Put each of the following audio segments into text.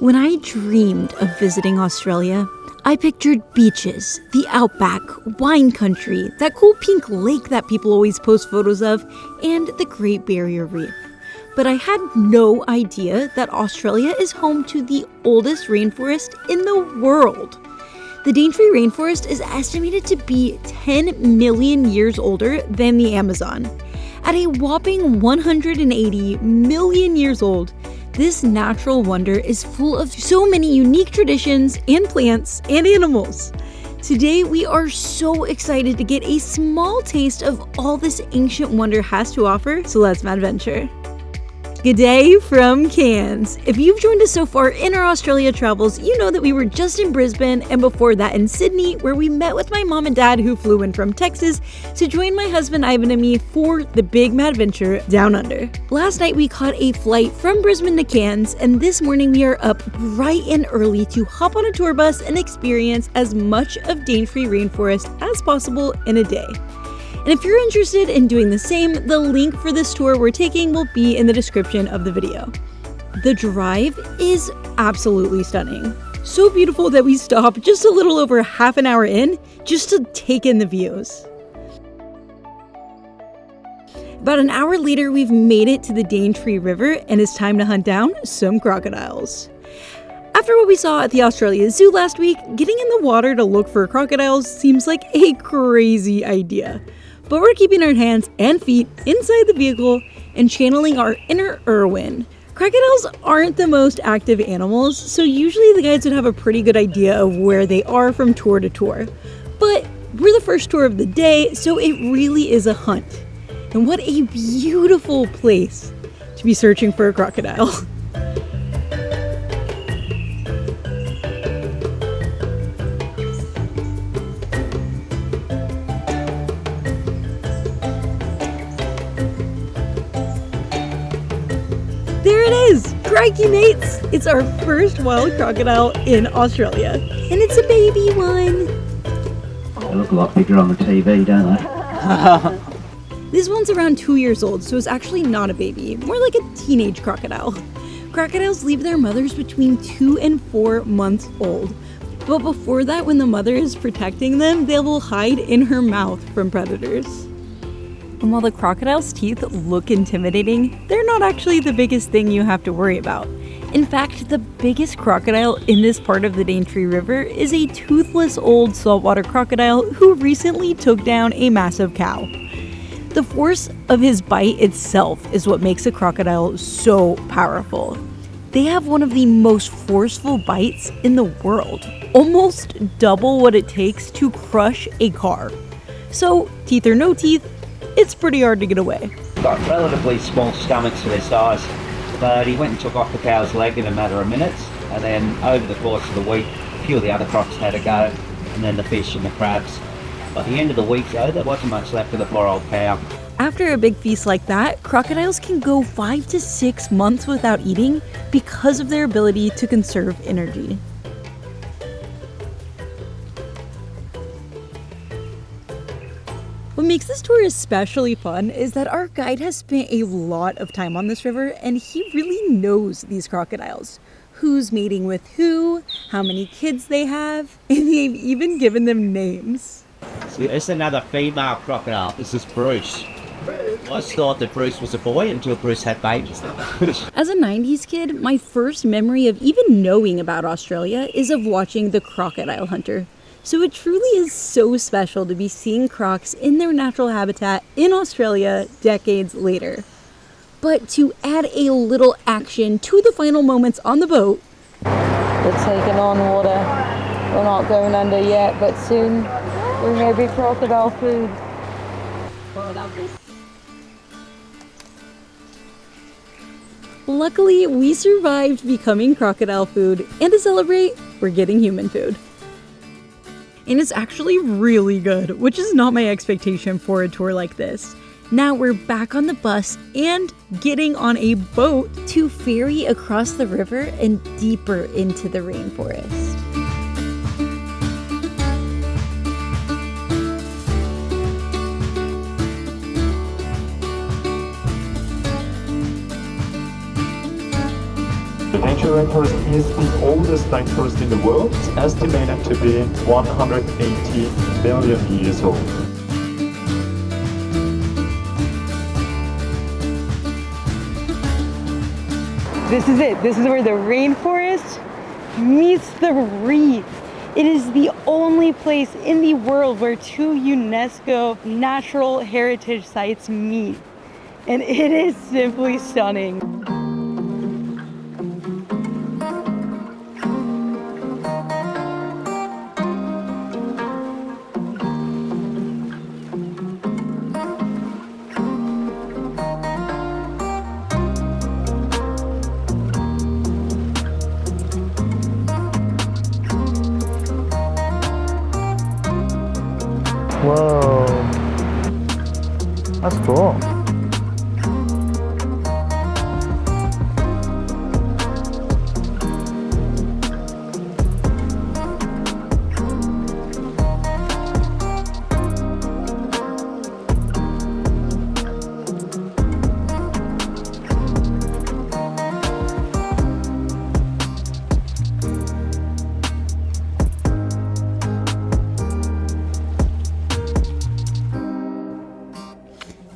When I dreamed of visiting Australia, I pictured beaches, the outback, wine country, that cool pink lake that people always post photos of, and the Great Barrier Reef. But I had no idea that Australia is home to the oldest rainforest in the world. The Daintree Rainforest is estimated to be 10 million years older than the Amazon. At a whopping 180 million years old, this natural wonder is full of so many unique traditions and plants and animals. Today, we are so excited to get a small taste of all this ancient wonder has to offer, so let's madventure. G'day from Cairns. If you've joined us so far in our Australia travels, you know that we were just in Brisbane and before that in Sydney, where we met with my mom and dad who flew in from Texas to join my husband iVEN and me for the big madventure down under. Last night we caught a flight from Brisbane to Cairns, and this morning we are up bright and early to hop on a tour bus and experience as much of Daintree Rainforest as possible in a day. And if you're interested in doing the same, the link for this tour we're taking will be in the description of the video. The drive is absolutely stunning. So beautiful that we stopped just a little over half an hour in just to take in the views. About an hour later, we've made it to the Daintree River and it's time to hunt down some crocodiles. After what we saw at the Australia Zoo last week, getting in the water to look for crocodiles seems like a crazy idea. But we're keeping our hands and feet inside the vehicle and channeling our inner Irwin. Crocodiles aren't the most active animals, so usually the guides would have a pretty good idea of where they are from tour to tour. But we're the first tour of the day, so it really is a hunt. And what a beautiful place to be searching for a crocodile. There it is! Crikey, mates! It's our first wild crocodile in Australia. And it's a baby one. They look a lot bigger on the TV, don't they? This one's around 2 years old, so it's actually not a baby. More like a teenage crocodile. Crocodiles leave their mothers between 2 and 4 months old. But before that, when the mother is protecting them, they will hide in her mouth from predators. And while the crocodile's teeth look intimidating, they're not actually the biggest thing you have to worry about. In fact, the biggest crocodile in this part of the Daintree River is a toothless old saltwater crocodile who recently took down a massive cow. The force of his bite itself is what makes a crocodile so powerful. They have one of the most forceful bites in the world, almost double what it takes to crush a car. So, teeth or no teeth, it's pretty hard to get away. Got relatively small stomachs for their size, but he went and took off the cow's leg in a matter of minutes, and then over the course of the week, a few of the other crocs had a go, and then the fish and the crabs. By the end of the week though, there wasn't much left of the poor old cow. After a big feast like that, crocodiles can go 5 to 6 months without eating because of their ability to conserve energy. What makes this tour especially fun is that our guide has spent a lot of time on this river and he really knows these crocodiles. Who's mating with who, how many kids they have, and they've even given them names. It's another female crocodile. This is Bruce. I thought that Bruce was a boy until Bruce had babies. As a 90s kid, my first memory of even knowing about Australia is of watching The Crocodile Hunter. So it truly is so special to be seeing crocs in their natural habitat in Australia decades later. But to add a little action to the final moments on the boat, we're taking on water. We're not going under yet, but soon we may be crocodile food. Luckily, we survived becoming crocodile food, and to celebrate, we're getting human food. And it's actually really good, which is not my expectation for a tour like this. Now we're back on the bus and getting on a boat to ferry across the river and deeper into the rainforest. The Daintree Rainforest is the oldest rainforest in the world. It's estimated to be 180 million years old. This is it. This is where the rainforest meets the reef. It is the only place in the world where two UNESCO natural heritage sites meet. And it is simply stunning. Whoa, that's cool.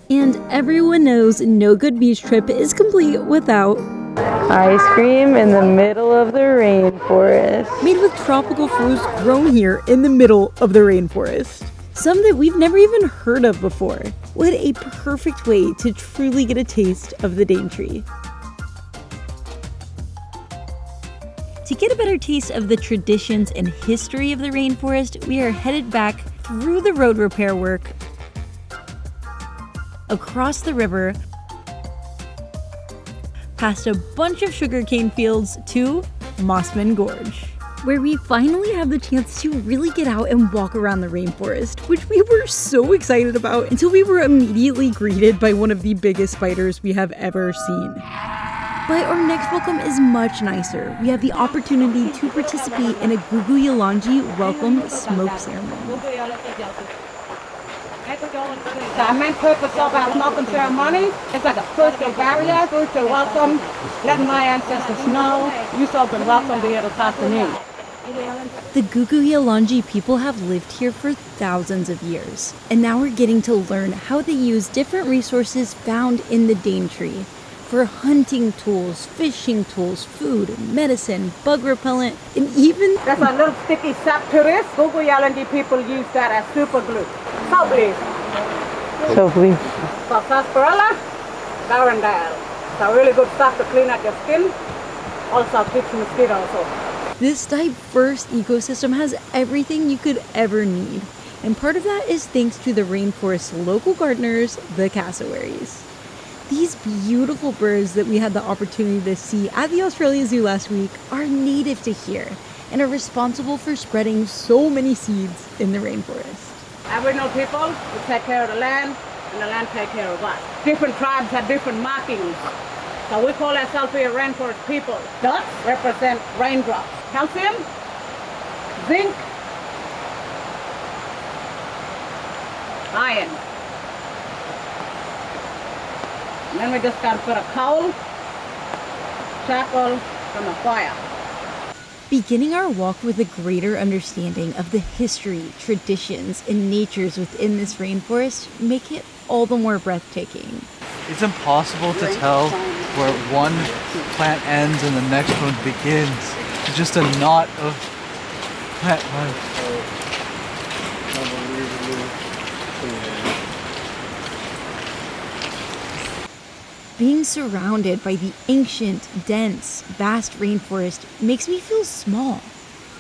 And everyone knows no good beach trip is complete without Ice cream in the middle of the rainforest. made with tropical fruits grown here in the middle of the rainforest. Some that we've never even heard of before. What a perfect way to truly get a taste of the Daintree. To get a better taste of the traditions and history of the rainforest, we are headed back through the road repair work, across the river, past a bunch of sugarcane fields to Mossman Gorge, where we finally have the chance to really get out and walk around the rainforest, which we were so excited about until we were immediately greeted by one of the biggest spiders we have ever seen. But our next welcome is much nicer. We have the opportunity to participate in a Guguyalanji welcome smoke ceremony. The main purpose of our welcome ceremony is like a spiritual barrier, spiritual welcome, letting my ancestors know you've all been welcomed here this afternoon. The Guguyalanji people have lived here for thousands of years, and now we're getting to learn how they use different resources found in the Daintree for hunting tools, fishing tools, food, medicine, bug repellent, and even There's a little sticky sap to this. Guguyalanji people use that as super glue. Soap leaf. So please. For sarsaparilla, garandale. It's a really good stuff to clean up your skin. Also keeps mosquitoes off. this diverse ecosystem has everything you could ever need. And part of that is thanks to the rainforest's local gardeners, the cassowaries. These beautiful birds that we had the opportunity to see at the Australia Zoo last week are native to here and are responsible for spreading so many seeds in the rainforest. Aboriginal people, we take care of the land, and the land take care of us. Different tribes have different markings. So we call ourselves here rainforest people. Dots represent raindrops. Calcium, zinc, iron. And then we just got to put a coal, charcoal from a fire. Beginning our walk with a greater understanding of the history, traditions, and natures within this rainforest make it all the more breathtaking. It's impossible to tell where one plant ends and the next one begins. It's just a knot of plant life. Being surrounded by the ancient, dense, vast rainforest makes me feel small,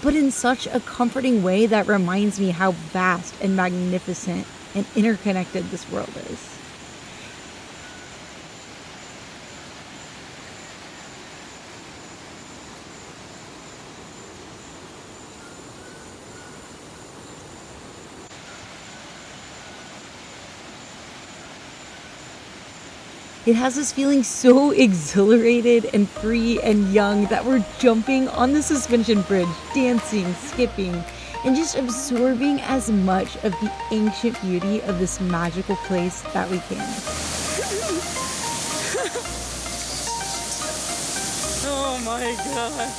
but in such a comforting way that reminds me how vast and magnificent and interconnected this world is. It has us feeling so exhilarated and free and young that we're jumping on the suspension bridge, dancing, skipping, and just absorbing as much of the ancient beauty of this magical place that we can. Oh, Oh my god.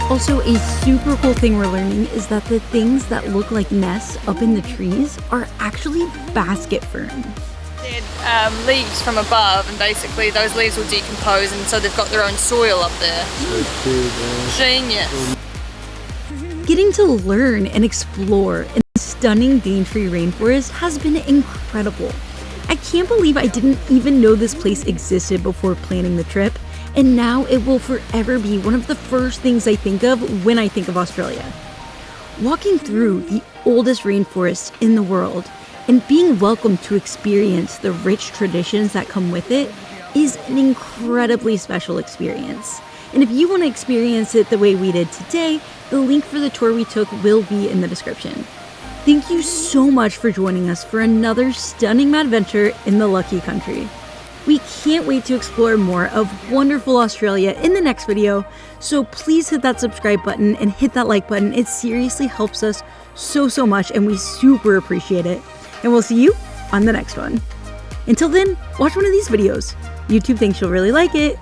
Also, a super cool thing we're learning is that the things that look like nests up in the trees are actually basket ferns. Leaves from above, and basically those leaves will decompose, and so they've got their own soil up there. Genius. Getting to learn and explore in the stunning Daintree Rainforest has been incredible. I can't believe I didn't even know this place existed before planning the trip, and now it will forever be one of the first things I think of when I think of Australia. Walking through the oldest rainforest in the world and being welcomed to experience the rich traditions that come with it is an incredibly special experience. And if you want to experience it the way we did today, the link for the tour we took will be in the description. Thank you so much for joining us for another stunning madventure in the Lucky Country. We can't wait to explore more of wonderful Australia in the next video, so please hit that subscribe button and hit that like button. It seriously helps us so much, and we super appreciate it. And we'll see you on the next one. Until then, watch one of these videos. YouTube thinks you'll really like it.